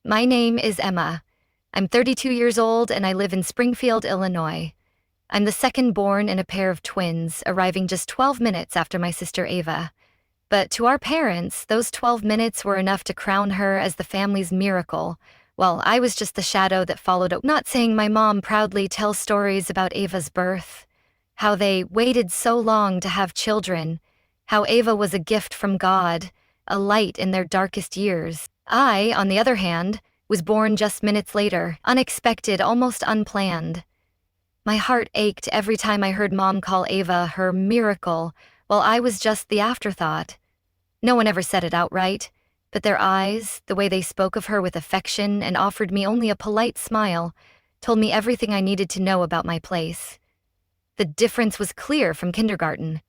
My name is Emma. I'm 32 years old and I live in Springfield, Illinois. I'm the second born in a pair of twins, arriving just 12 minutes after my sister Ava. But to our parents, those 12 minutes were enough to crown her as the family's miracle, while I was just the shadow that followed up. Not saying my mom proudly tells stories about Ava's birth, how they waited so long to have children, how Ava was a gift from God, a light in their darkest years. I, on the other hand, was born just minutes later, unexpected, almost unplanned. My heart ached every time I heard Mom call Ava her miracle, while I was just the afterthought. No one ever said it outright, but their eyes, the way they spoke of her with affection and offered me only a polite smile, told me everything I needed to know about my place. The difference was clear from kindergarten.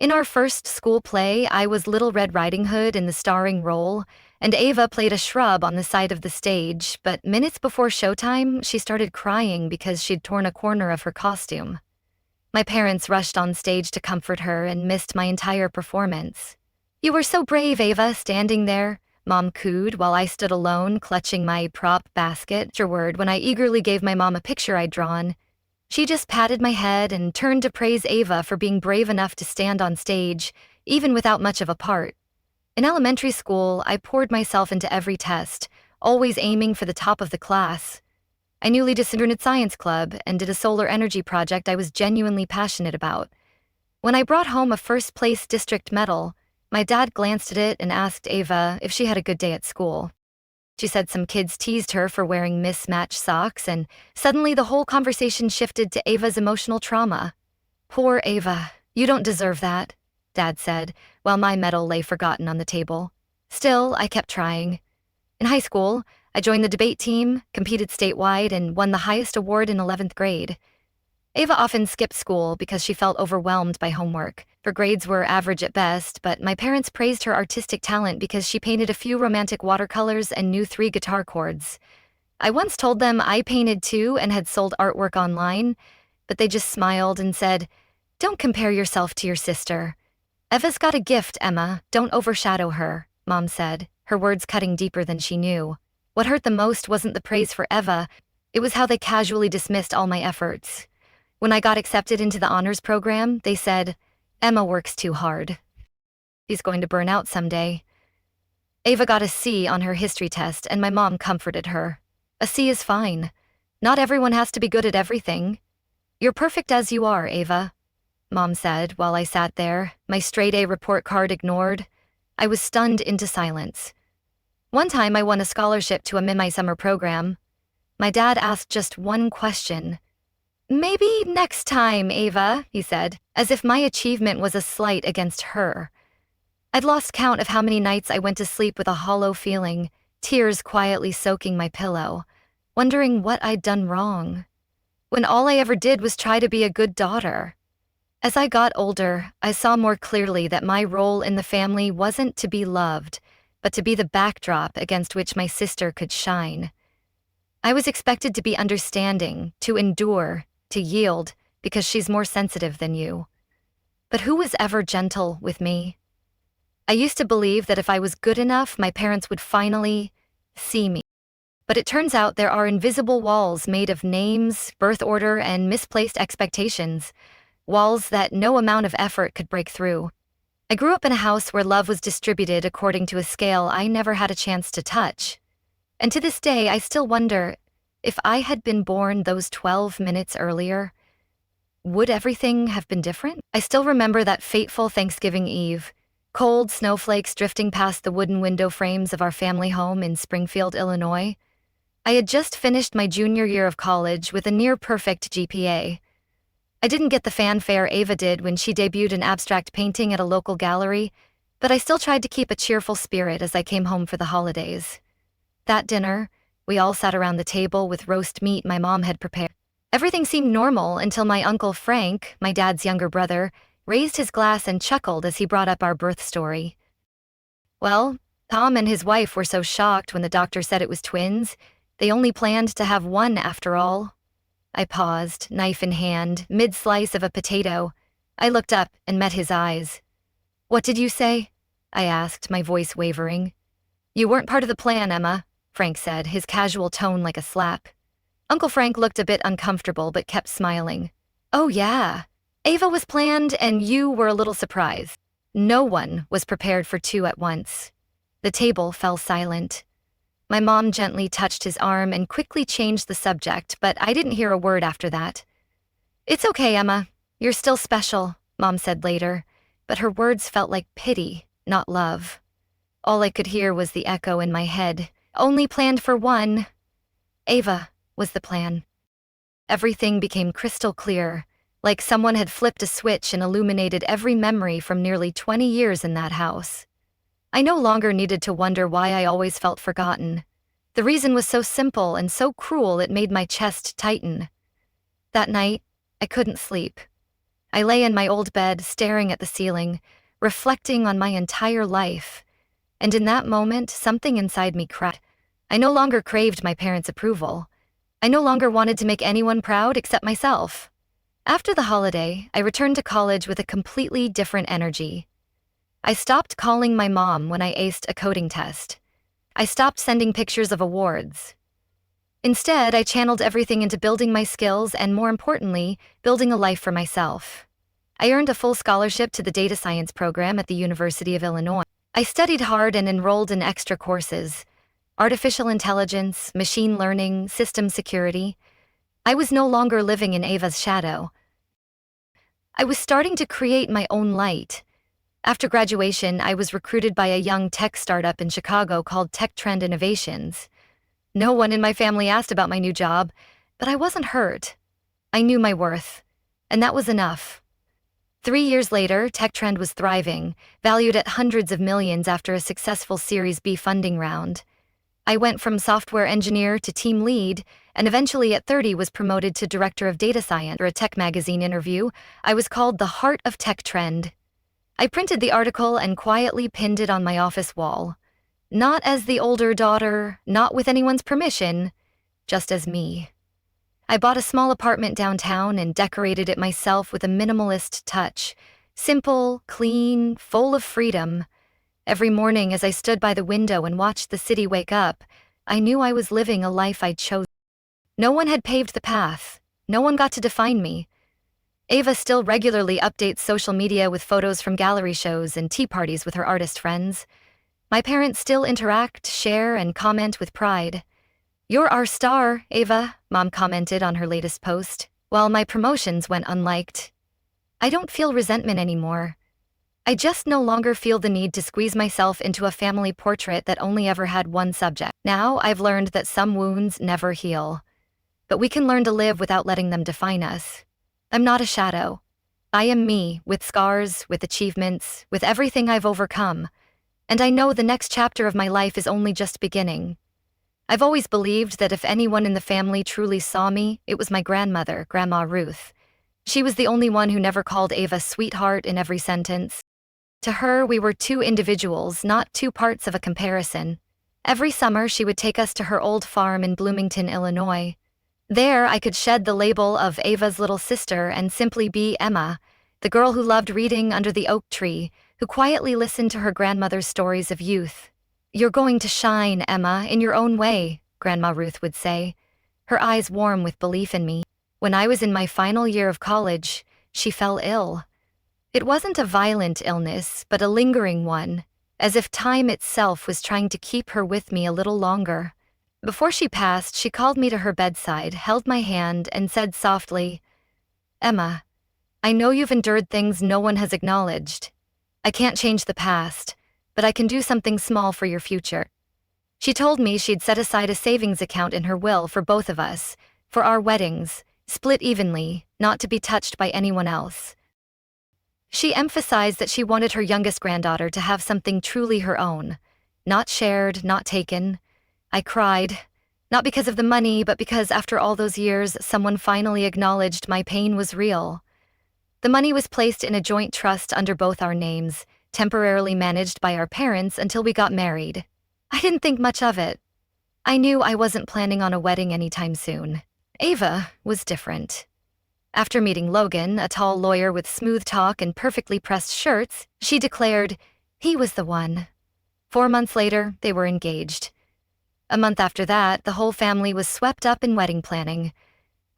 In our first school play, I was Little Red Riding Hood in the starring role, and Ava played a shrub on the side of the stage, but minutes before showtime, she started crying because she'd torn a corner of her costume. My parents rushed on stage to comfort her and missed my entire performance. "You were so brave, Ava, standing there," Mom cooed while I stood alone, clutching my prop basket. Afterward, when I eagerly gave my mom a picture I'd drawn, she just patted my head and turned to praise Ava for being brave enough to stand on stage, even without much of a part. In elementary school, I poured myself into every test, always aiming for the top of the class. I newly discovered a science club and did a solar energy project I was genuinely passionate about. When I brought home a first-place district medal, my dad glanced at it and asked Ava if she had a good day at school. She said some kids teased her for wearing mismatched socks, and suddenly the whole conversation shifted to Ava's emotional trauma. "Poor Ava, you don't deserve that," Dad said, while my medal lay forgotten on the table. Still, I kept trying. In high school, I joined the debate team, competed statewide, and won the highest award in 11th grade. Ava often skipped school because she felt overwhelmed by homework. Her grades were average at best, but my parents praised her artistic talent because she painted a few romantic watercolors and knew 3 guitar chords. I once told them I painted too and had sold artwork online, but they just smiled and said, "Don't compare yourself to your sister. Eva's got a gift, Emma. Don't overshadow her," Mom said, her words cutting deeper than she knew. What hurt the most wasn't the praise for Eva, it was how they casually dismissed all my efforts. When I got accepted into the honors program, they said, "Emma works too hard. She's going to burn out someday." Ava got a C on her history test, and my mom comforted her. "A C is fine. Not everyone has to be good at everything. You're perfect as you are, Ava," Mom said while I sat there, my straight-A report card ignored. I was stunned into silence. One time I won a scholarship to a MIMI summer program. My dad asked just one question. "Maybe next time, Ava," he said, as if my achievement was a slight against her. I'd lost count of how many nights I went to sleep with a hollow feeling, tears quietly soaking my pillow, wondering what I'd done wrong, when all I ever did was try to be a good daughter. As I got older, I saw more clearly that my role in the family wasn't to be loved, but to be the backdrop against which my sister could shine. I was expected to be understanding, to endure, to yield, because she's more sensitive than you. But who was ever gentle with me? I used to believe that if I was good enough, my parents would finally see me. But it turns out there are invisible walls made of names, birth order, and misplaced expectations, walls that no amount of effort could break through. I grew up in a house where love was distributed according to a scale I never had a chance to touch. And to this day, I still wonder, if I had been born those 12 minutes earlier, would everything have been different? I still remember that fateful Thanksgiving Eve, cold snowflakes drifting past the wooden window frames of our family home in Springfield, Illinois. I had just finished my junior year of college with a near-perfect GPA. I didn't get the fanfare Ava did when she debuted an abstract painting at a local gallery, but I still tried to keep a cheerful spirit as I came home for the holidays. That dinner, we all sat around the table with roast meat my mom had prepared. Everything seemed normal until my Uncle Frank, my dad's younger brother, raised his glass and chuckled as he brought up our birth story. Well, Tom and his wife were so shocked when the doctor said it was twins, they only planned to have one after all. I paused, knife in hand, mid-slice of a potato. I looked up and met his eyes. "What did you say?" I asked, my voice wavering. "You weren't part of the plan, Emma," Frank said, his casual tone like a slap. Uncle Frank looked a bit uncomfortable but kept smiling. Oh yeah, Ava was planned and you were a little surprised. No one was prepared for two at once. The table fell silent. My mom gently touched his arm and quickly changed the subject, but I didn't hear a word after that. It's okay, Emma. You're still special, Mom said later, but her words felt like pity, not love. All I could hear was the echo in my head. Only planned for one. Ava was the plan. Everything became crystal clear, like someone had flipped a switch and illuminated every memory from nearly 20 years in that house. I no longer needed to wonder why I always felt forgotten. The reason was so simple and so cruel it made my chest tighten. That night, I couldn't sleep. I lay in my old bed, staring at the ceiling, reflecting on my entire life. And in that moment, something inside me cracked. I no longer craved my parents' approval. I no longer wanted to make anyone proud except myself. After the holiday, I returned to college with a completely different energy. I stopped calling my mom when I aced a coding test. I stopped sending pictures of awards. Instead, I channeled everything into building my skills and, more importantly, building a life for myself. I earned a full scholarship to the data science program at the University of Illinois. I studied hard and enrolled in extra courses: artificial intelligence, machine learning, system security. I was no longer living in Ava's shadow. I was starting to create my own light. After graduation, I was recruited by a young tech startup in Chicago called Tech Trend Innovations. No one in my family asked about my new job, but I wasn't hurt. I knew my worth, and that was enough. 3 years later, Tech Trend was thriving, valued at hundreds of millions after a successful Series B funding round. I went from software engineer to team lead, and eventually at 30 was promoted to director of data science. For a tech magazine interview, I was called the heart of Tech Trend. I printed the article and quietly pinned it on my office wall. Not as the older daughter, not with anyone's permission, just as me. I bought a small apartment downtown and decorated it myself with a minimalist touch. Simple, clean, full of freedom. Every morning as I stood by the window and watched the city wake up, I knew I was living a life I'd chosen. No one had paved the path. No one got to define me. Ava still regularly updates social media with photos from gallery shows and tea parties with her artist friends. My parents still interact, share, and comment with pride. You're our star, Ava, Mom commented on her latest post, while my promotions went unliked. I don't feel resentment anymore. I just no longer feel the need to squeeze myself into a family portrait that only ever had one subject. Now I've learned that some wounds never heal. But we can learn to live without letting them define us. I'm not a shadow. I am me, with scars, with achievements, with everything I've overcome. And I know the next chapter of my life is only just beginning. I've always believed that if anyone in the family truly saw me, it was my grandmother, Grandma Ruth. She was the only one who never called Ava sweetheart in every sentence. To her, we were two individuals, not two parts of a comparison. Every summer, she would take us to her old farm in Bloomington, Illinois. There, I could shed the label of Ava's little sister and simply be Emma, the girl who loved reading under the oak tree, who quietly listened to her grandmother's stories of youth. You're going to shine, Emma, in your own way, Grandma Ruth would say, her eyes warm with belief in me. When I was in my final year of college, she fell ill. It wasn't a violent illness, but a lingering one, as if time itself was trying to keep her with me a little longer. Before she passed, she called me to her bedside, held my hand, and said softly, Emma, I know you've endured things no one has acknowledged. I can't change the past, but I can do something small for your future. She told me she'd set aside a savings account in her will for both of us, for our weddings, split evenly, not to be touched by anyone else. She emphasized that she wanted her youngest granddaughter to have something truly her own, not shared, not taken. I cried, not because of the money, but because after all those years, someone finally acknowledged my pain was real. The money was placed in a joint trust under both our names, temporarily managed by our parents until we got married. I didn't think much of it. I knew I wasn't planning on a wedding anytime soon. Ava was different. After meeting Logan, a tall lawyer with smooth talk and perfectly pressed shirts, she declared he was the one. 4 months later, they were engaged. A month after that, the whole family was swept up in wedding planning.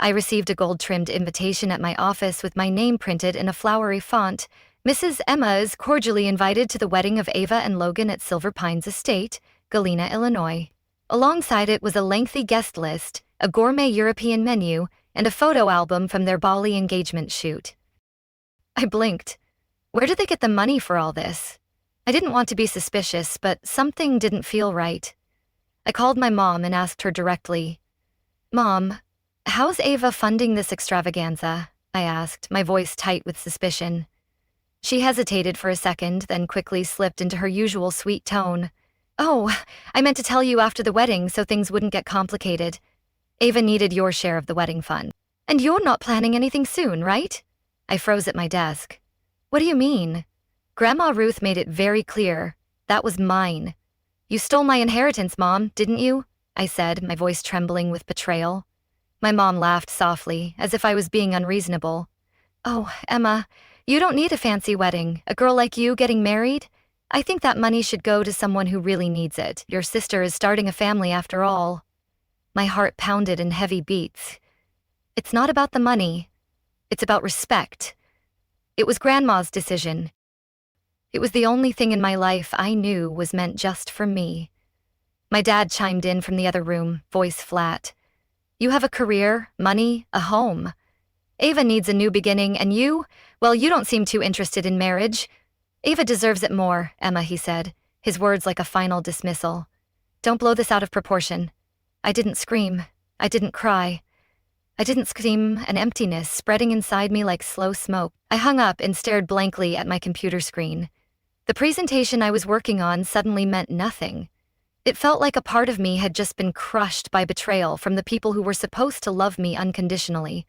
I received a gold-trimmed invitation at my office with my name printed in a flowery font. Mrs. Emma is cordially invited to the wedding of Ava and Logan at Silver Pines Estate, Galena, Illinois. Alongside it was a lengthy guest list, a gourmet European menu, and a photo album from their Bali engagement shoot. I blinked. Where did they get the money for all this? I didn't want to be suspicious, but something didn't feel right. I called my mom and asked her directly. "Mom, how's Ava funding this extravaganza?" I asked, my voice tight with suspicion. She hesitated for a second, then quickly slipped into her usual sweet tone. "Oh, I meant to tell you after the wedding so things wouldn't get complicated. Ava needed your share of the wedding fund. And you're not planning anything soon, right?" I froze at my desk. "What do you mean?" "Grandma Ruth made it very clear. That was mine." "You stole my inheritance, Mom, didn't you?" I said, my voice trembling with betrayal. My mom laughed softly, as if I was being unreasonable. "Oh, Emma, you don't need a fancy wedding. A girl like you getting married? I think that money should go to someone who really needs it. Your sister is starting a family after all." My heart pounded in heavy beats. It's not about the money. It's about respect. It was Grandma's decision. It was the only thing in my life I knew was meant just for me. My dad chimed in from the other room, voice flat. "You have a career, money, a home. Ava needs a new beginning, and you don't seem too interested in marriage." "Ava deserves it more, Emma," he said, his words like a final dismissal. "Don't blow this out of proportion." I didn't scream. I didn't cry. I didn't scream, an emptiness spreading inside me like slow smoke. I hung up and stared blankly at my computer screen. The presentation I was working on suddenly meant nothing. It felt like a part of me had just been crushed by betrayal from the people who were supposed to love me unconditionally.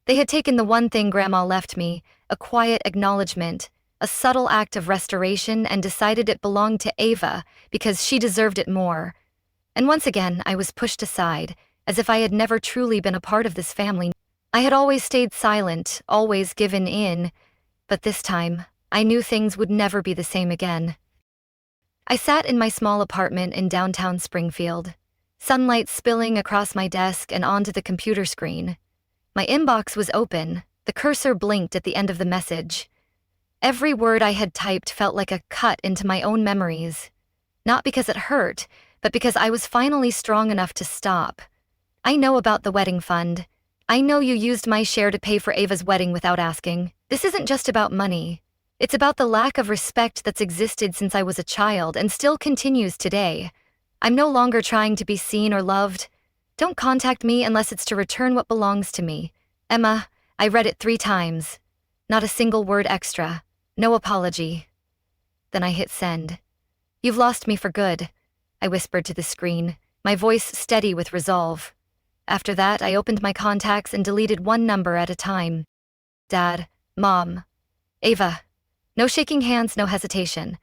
They had taken the one thing Grandma left me, a quiet acknowledgement, a subtle act of restoration, and decided it belonged to Ava because she deserved it more. And once again, I was pushed aside, as if I had never truly been a part of this family. I had always stayed silent, always given in, but this time, I knew things would never be the same again. I sat in my small apartment in downtown Springfield, sunlight spilling across my desk and onto the computer screen. My inbox was open, the cursor blinked at the end of the message. Every word I had typed felt like a cut into my own memories. Not because it hurt, but because I was finally strong enough to stop. "I know about the wedding fund. I know you used my share to pay for Ava's wedding without asking. This isn't just about money. It's about the lack of respect that's existed since I was a child and still continues today. I'm no longer trying to be seen or loved. Don't contact me unless it's to return what belongs to me. Emma." I read it 3 times. Not a single word extra. No apology. Then I hit send. "You've lost me for good," I whispered to the screen, my voice steady with resolve. After that, I opened my contacts and deleted one number at a time. Dad, Mom, Ava. No shaking hands, no hesitation.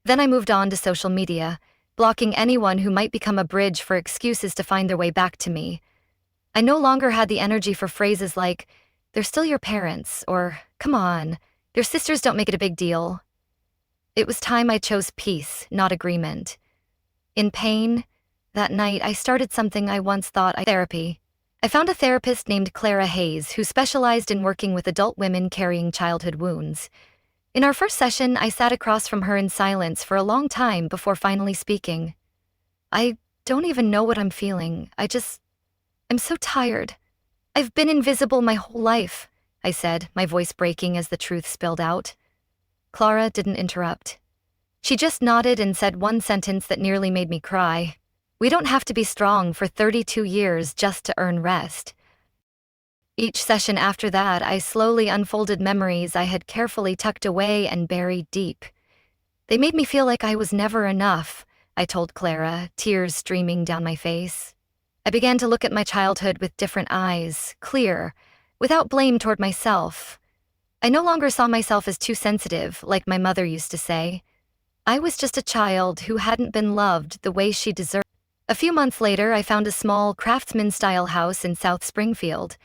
Then I moved on to social media, blocking anyone who might become a bridge for excuses to find their way back to me. I no longer had the energy for phrases like, "They're still your parents," or, "Come on, your sisters don't make it a big deal." It was time I chose peace, not agreement. In pain, that night I started something I once thought therapy. I found a therapist named Clara Hayes who specialized in working with adult women carrying childhood wounds. In our first session, I sat across from her in silence for a long time before finally speaking. "I don't even know what I'm feeling. I'm so tired. I've been invisible my whole life," I said, my voice breaking as the truth spilled out. Clara didn't interrupt. She just nodded and said one sentence that nearly made me cry. "We don't have to be strong for 32 years just to earn rest." Each session after that, I slowly unfolded memories I had carefully tucked away and buried deep. They made me feel like I was never enough, I told Clara, tears streaming down my face. I began to look at my childhood with different eyes, clear, without blame toward myself. I no longer saw myself as too sensitive, like my mother used to say. I was just a child who hadn't been loved the way she deserved. A few months later, I found a small craftsman-style house in South Springfield.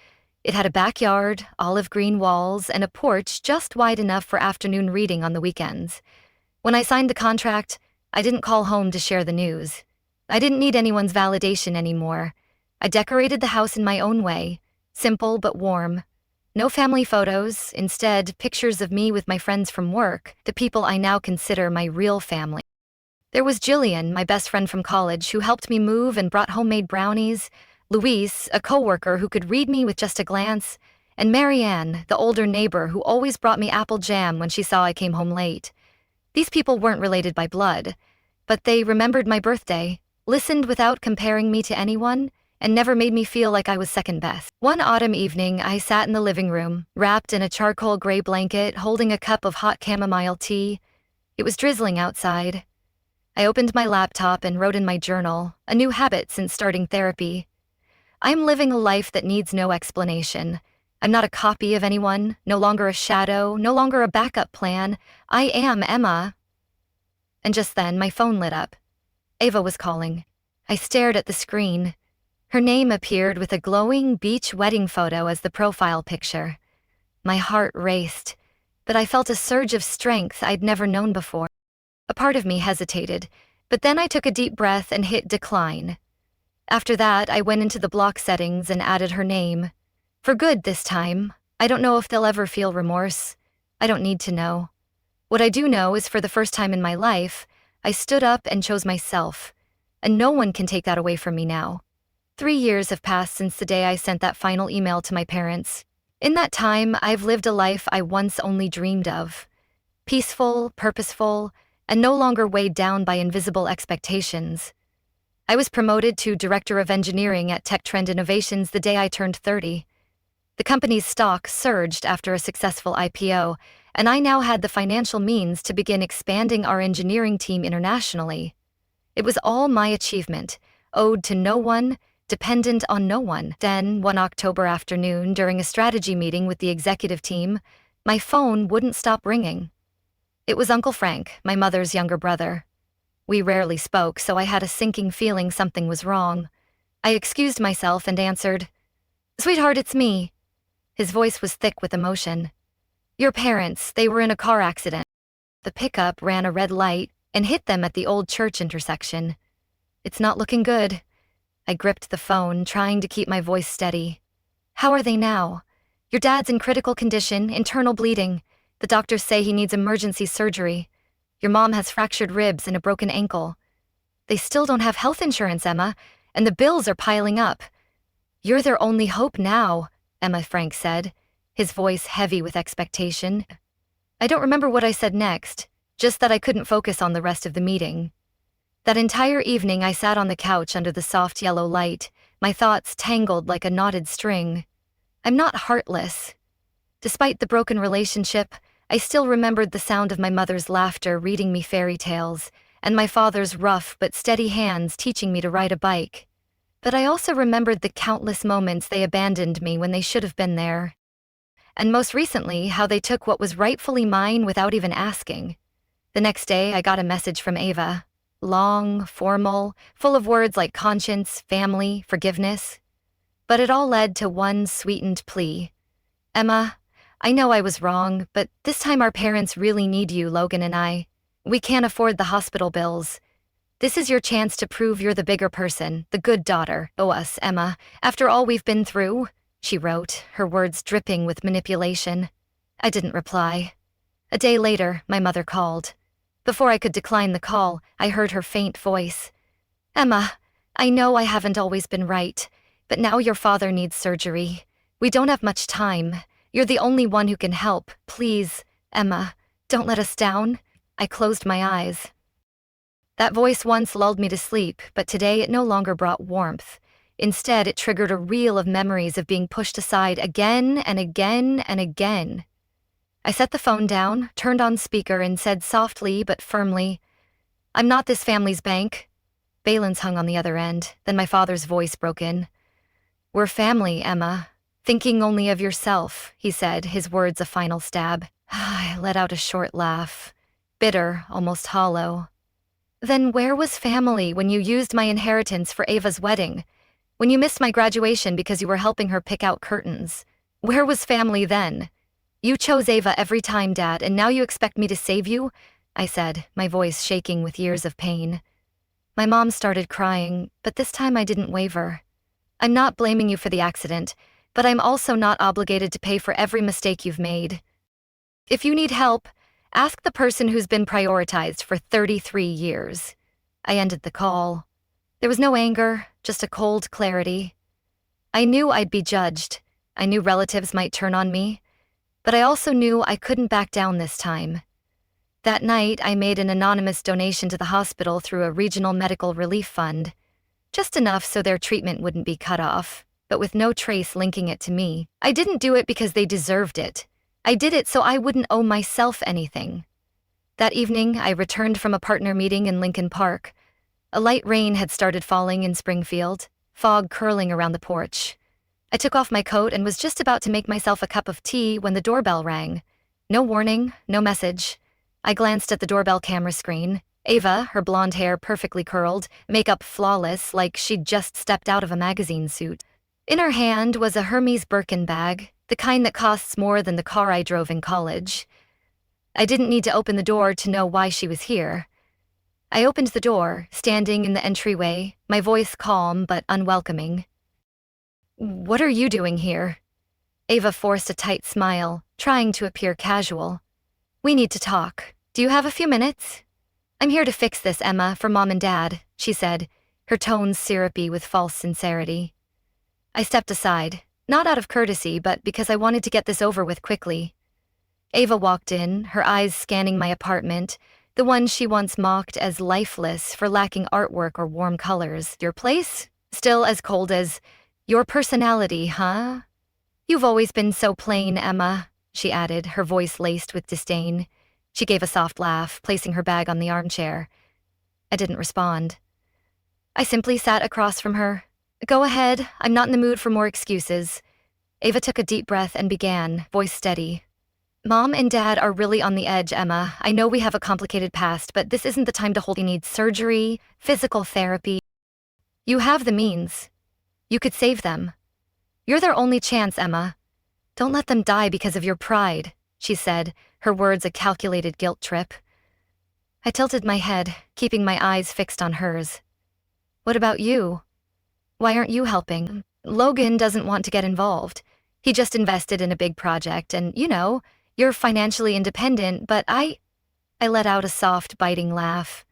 It had a backyard, olive green walls, and a porch just wide enough for afternoon reading on the weekends. When I signed the contract, I didn't call home to share the news. I didn't need anyone's validation anymore. I decorated the house in my own way, simple but warm. No family photos, instead pictures of me with my friends from work, the people I now consider my real family. There was Jillian, my best friend from college, who helped me move and brought homemade brownies, Louise, a coworker who could read me with just a glance, and Marianne, the older neighbor who always brought me apple jam when she saw I came home late. These people weren't related by blood, but they remembered my birthday, listened without comparing me to anyone, and never made me feel like I was second best. One autumn evening, I sat in the living room, wrapped in a charcoal gray blanket, holding a cup of hot chamomile tea. It was drizzling outside. I opened my laptop and wrote in my journal, a new habit since starting therapy. I'm living a life that needs no explanation. I'm not a copy of anyone, no longer a shadow, no longer a backup plan. I am Emma. And just then, my phone lit up. Ava was calling. I stared at the screen. Her name appeared with a glowing beach wedding photo as the profile picture. My heart raced, but I felt a surge of strength I'd never known before. A part of me hesitated, but then I took a deep breath and hit decline. After that, I went into the block settings and added her name. For good this time. I don't know if they'll ever feel remorse. I don't need to know. What I do know is for the first time in my life, I stood up and chose myself, and no one can take that away from me now. 3 years have passed since the day I sent that final email to my parents. In that time, I've lived a life I once only dreamed of. Peaceful, purposeful, and no longer weighed down by invisible expectations. I was promoted to Director of Engineering at Tech Trend Innovations the day I turned 30. The company's stock surged after a successful IPO, and I now had the financial means to begin expanding our engineering team internationally. It was all my achievement, owed to no one, dependent on no one. Then, one October afternoon, during a strategy meeting with the executive team, my phone wouldn't stop ringing. It was Uncle Frank, my mother's younger brother. We rarely spoke, so I had a sinking feeling something was wrong. I excused myself and answered, "Sweetheart, it's me." His voice was thick with emotion. "Your parents, they were in a car accident. The pickup ran a red light and hit them at the old church intersection. It's not looking good." I gripped the phone, trying to keep my voice steady. "How are they now?" "Your dad's in critical condition, internal bleeding. The doctors say he needs emergency surgery. Your mom has fractured ribs and a broken ankle. They still don't have health insurance, Emma, and the bills are piling up." "You're their only hope now," Emma Frank said, his voice heavy with expectation. I don't remember what I said next, just that I couldn't focus on the rest of the meeting. That entire evening I sat on the couch under the soft yellow light, my thoughts tangled like a knotted string. I'm not heartless. Despite the broken relationship, I still remembered the sound of my mother's laughter reading me fairy tales, and my father's rough but steady hands teaching me to ride a bike. But I also remembered the countless moments they abandoned me when they should have been there. And most recently, how they took what was rightfully mine without even asking. The next day, I got a message from Ava. Long, formal, full of words like conscience, family, forgiveness. But it all led to one sweetened plea. "Emma, I know I was wrong, but this time our parents really need you, Logan and I. We can't afford the hospital bills. This is your chance to prove you're the bigger person, the good daughter. Oh, us, Emma, after all we've been through," she wrote, her words dripping with manipulation. I didn't reply. A day later, my mother called. Before I could decline the call, I heard her faint voice. "Emma, I know I haven't always been right, but now your father needs surgery. We don't have much time. You're the only one who can help. Please, Emma, don't let us down." I closed my eyes. That voice once lulled me to sleep, but today it no longer brought warmth. Instead, it triggered a reel of memories of being pushed aside again and again and again. I set the phone down, turned on speaker, and said softly but firmly, "I'm not this family's bank." Balins hung on the other end, then my father's voice broke in. "We're family, Emma. Thinking only of yourself," he said, his words a final stab. I let out a short laugh, bitter, almost hollow. "Then where was family when you used my inheritance for Ava's wedding? When you missed my graduation because you were helping her pick out curtains? Where was family then? You chose Ava every time, Dad, and now you expect me to save you?" I said, my voice shaking with years of pain. My mom started crying, but this time I didn't waver. I'm not blaming you for the accident, but I'm also not obligated to pay for every mistake you've made. If you need help, ask the person who's been prioritized for 33 years. I ended the call. There was no anger, just a cold clarity. I knew I'd be judged. I knew relatives might turn on me. But I also knew I couldn't back down this time. That night, I made an anonymous donation to the hospital through a regional medical relief fund. Just enough so their treatment wouldn't be cut off, but with no trace linking it to me. I didn't do it because they deserved it. I did it so I wouldn't owe myself anything. That evening, I returned from a partner meeting in Lincoln Park. A light rain had started falling in Springfield, fog curling around the porch. I took off my coat and was just about to make myself a cup of tea when the doorbell rang. No warning, no message. I glanced at the doorbell camera screen. Ava, her blonde hair perfectly curled, makeup flawless like she'd just stepped out of a magazine suit. In her hand was a Hermes Birkin bag, the kind that costs more than the car I drove in college. I didn't need to open the door to know why she was here. I opened the door, standing in the entryway, my voice calm but unwelcoming. "What are you doing here?" Ava forced a tight smile, trying to appear casual. "We need to talk. Do you have a few minutes?" "I'm here to fix this, Emma, for Mom and Dad," she said, her tones syrupy with false sincerity. I stepped aside, not out of courtesy, but because I wanted to get this over with quickly. Ava walked in, her eyes scanning my apartment, the one she once mocked as lifeless for lacking artwork or warm colors. "Your place? Still as cold as your personality, huh?" "You've always been so plain, Emma," she added, her voice laced with disdain. She gave a soft laugh, placing her bag on the armchair. I didn't respond. I simply sat across from her. "Go ahead, I'm not in the mood for more excuses." Ava took a deep breath and began, voice steady. "Mom and Dad are really on the edge, Emma. I know we have a complicated past, but this isn't the time to hold. You need surgery, physical therapy. You have the means. You could save them. You're their only chance, Emma. Don't let them die because of your pride," she said, her words a calculated guilt trip. I tilted my head, keeping my eyes fixed on hers. "What about you? Why aren't you helping?" "Logan doesn't want to get involved. He just invested in a big project and, you're financially independent, but I let out a soft, biting laugh.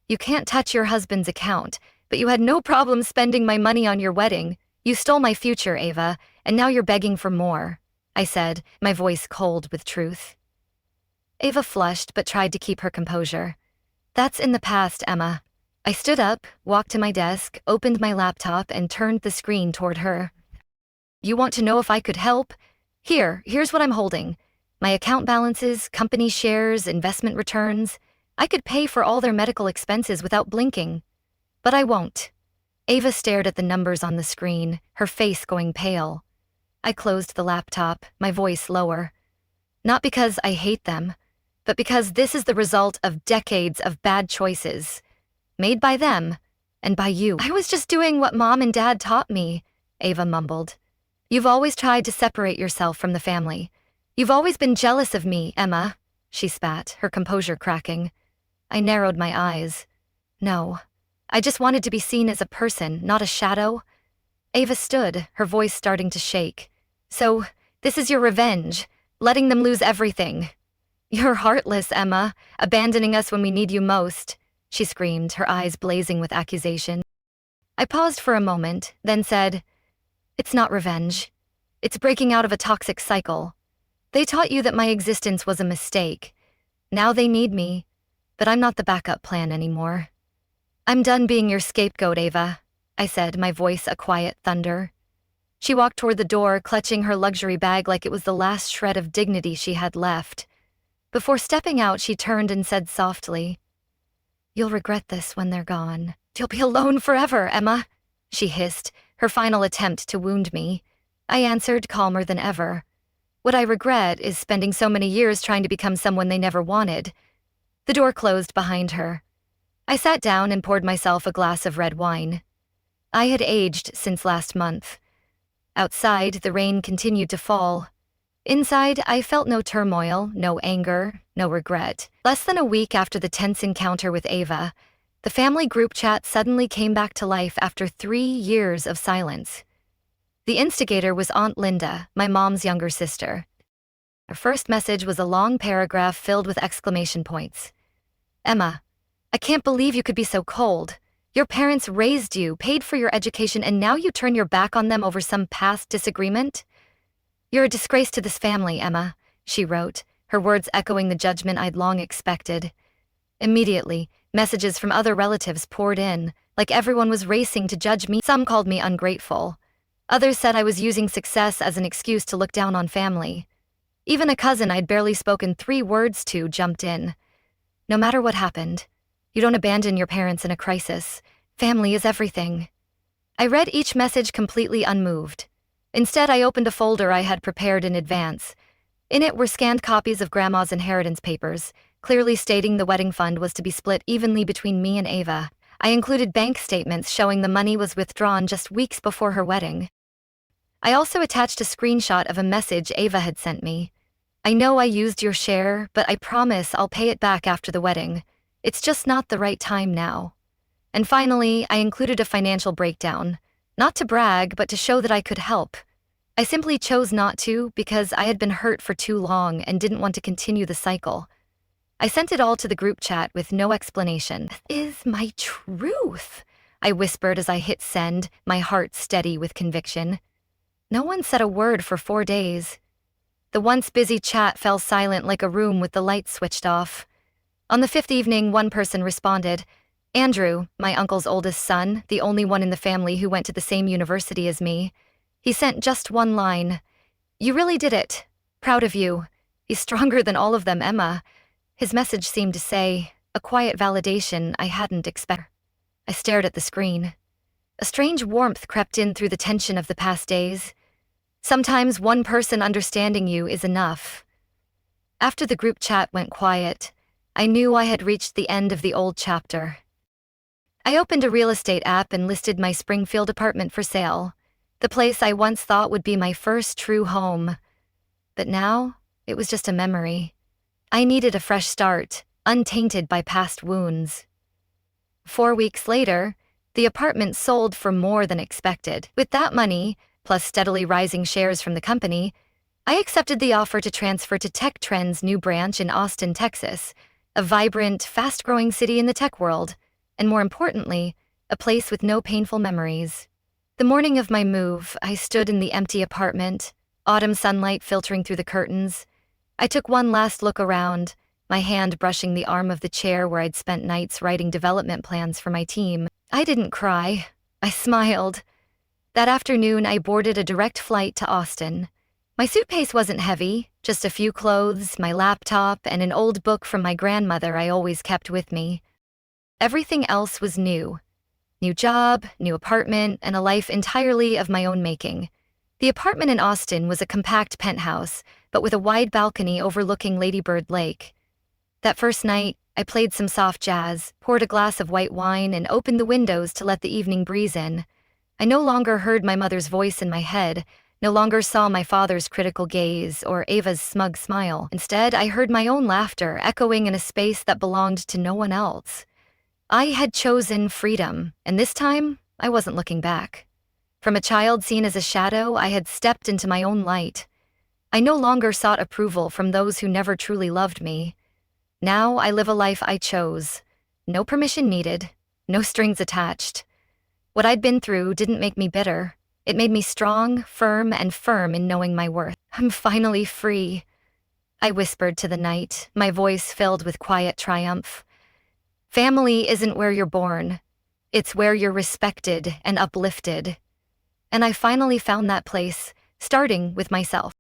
"You can't touch your husband's account, but you had no problem spending my money on your wedding. You stole my future, Ava, and now you're begging for more," I said, my voice cold with truth. Ava flushed but tried to keep her composure. "That's in the past, Emma." I stood up, walked to my desk, opened my laptop, and turned the screen toward her. "You want to know if I could help? Here's what I'm holding. My account balances, company shares, investment returns. I could pay for all their medical expenses without blinking. But I won't." Ava stared at the numbers on the screen, her face going pale. I closed the laptop, my voice lower. "Not because I hate them, but because this is the result of decades of bad choices. Made by them, and by you." "I was just doing what Mom and Dad taught me," Ava mumbled. "You've always tried to separate yourself from the family. You've always been jealous of me, Emma," she spat, her composure cracking. I narrowed my eyes. "No, I just wanted to be seen as a person, not a shadow." Ava stood, her voice starting to shake. "So, this is your revenge, letting them lose everything." "You're heartless, Emma, abandoning us when we need you most," she screamed, her eyes blazing with accusation. I paused for a moment, then said, "It's not revenge. It's breaking out of a toxic cycle. They taught you that my existence was a mistake. Now they need me, but I'm not the backup plan anymore. I'm done being your scapegoat, Ava," I said, my voice a quiet thunder. She walked toward the door, clutching her luxury bag like it was the last shred of dignity she had left. Before stepping out, she turned and said softly, "You'll regret this when they're gone. You'll be alone forever, Emma," she hissed, her final attempt to wound me. I answered, calmer than ever. "What I regret is spending so many years trying to become someone they never wanted." The door closed behind her. I sat down and poured myself a glass of red wine. I had aged since last month. Outside, the rain continued to fall. Inside, I felt no turmoil, no anger, no regret. Less than a week after the tense encounter with Ava, The family group chat suddenly came back to life after 3 years of silence. The instigator was Aunt Linda, my mom's younger sister. Her first message was a long paragraph filled with exclamation points. "Emma, I can't believe you could be so cold. Your parents raised you, paid for your education, and now you turn your back on them over some past disagreement? You're a disgrace to this family, Emma," she wrote, her words echoing the judgment I'd long expected. Immediately, messages from other relatives poured in, like everyone was racing to judge me. Some called me ungrateful. Others said I was using success as an excuse to look down on family. Even a cousin I'd barely spoken 3 words to jumped in. "No matter what happened, you don't abandon your parents in a crisis. Family is everything." I read each message completely unmoved. Instead, I opened a folder I had prepared in advance. In it were scanned copies of Grandma's inheritance papers, clearly stating the wedding fund was to be split evenly between me and Ava. I included bank statements showing the money was withdrawn just weeks before her wedding. I also attached a screenshot of a message Ava had sent me. "I know I used your share, but I promise I'll pay it back after the wedding. It's just not the right time now." And finally, I included a financial breakdown. Not to brag, but to show that I could help. I simply chose not to because I had been hurt for too long and didn't want to continue the cycle. I sent it all to the group chat with no explanation. "This is my truth," I whispered as I hit send, my heart steady with conviction. No one said a word for 4 days. The once busy chat fell silent like a room with the lights switched off. On the 5th evening, one person responded. Andrew, my uncle's oldest son, the only one in the family who went to the same university as me. He sent just one line. "You really did it. Proud of you. He's stronger than all of them, Emma." His message seemed to say, a quiet validation I hadn't expected. I stared at the screen. A strange warmth crept in through the tension of the past days. Sometimes one person understanding you is enough. After the group chat went quiet, I knew I had reached the end of the old chapter. I opened a real estate app and listed my Springfield apartment for sale, the place I once thought would be my first true home. But now, it was just a memory. I needed a fresh start, untainted by past wounds. 4 weeks later, the apartment sold for more than expected. With that money, plus steadily rising shares from the company, I accepted the offer to transfer to Tech Trend's new branch in Austin, Texas, a vibrant, fast-growing city in the tech world, and more importantly, a place with no painful memories. The morning of my move, I stood in the empty apartment, autumn sunlight filtering through the curtains. I took one last look around, my hand brushing the arm of the chair where I'd spent nights writing development plans for my team. I didn't cry. I smiled. That afternoon, I boarded a direct flight to Austin. My suitcase wasn't heavy, just a few clothes, my laptop, and an old book from my grandmother I always kept with me. Everything else was new. New job, new apartment, and a life entirely of my own making. The apartment in Austin was a compact penthouse, but with a wide balcony overlooking Lady Bird Lake. That first night, I played some soft jazz, poured a glass of white wine, and opened the windows to let the evening breeze in. I no longer heard my mother's voice in my head, no longer saw my father's critical gaze or Ava's smug smile. Instead, I heard my own laughter echoing in a space that belonged to no one else. I had chosen freedom, and this time, I wasn't looking back. From a child seen as a shadow, I had stepped into my own light. I no longer sought approval from those who never truly loved me. Now I live a life I chose. No permission needed, no strings attached. What I'd been through didn't make me bitter. It made me strong, firm in knowing my worth. "I'm finally free," I whispered to the night, my voice filled with quiet triumph. Family isn't where you're born. It's where you're respected and uplifted. And I finally found that place, starting with myself.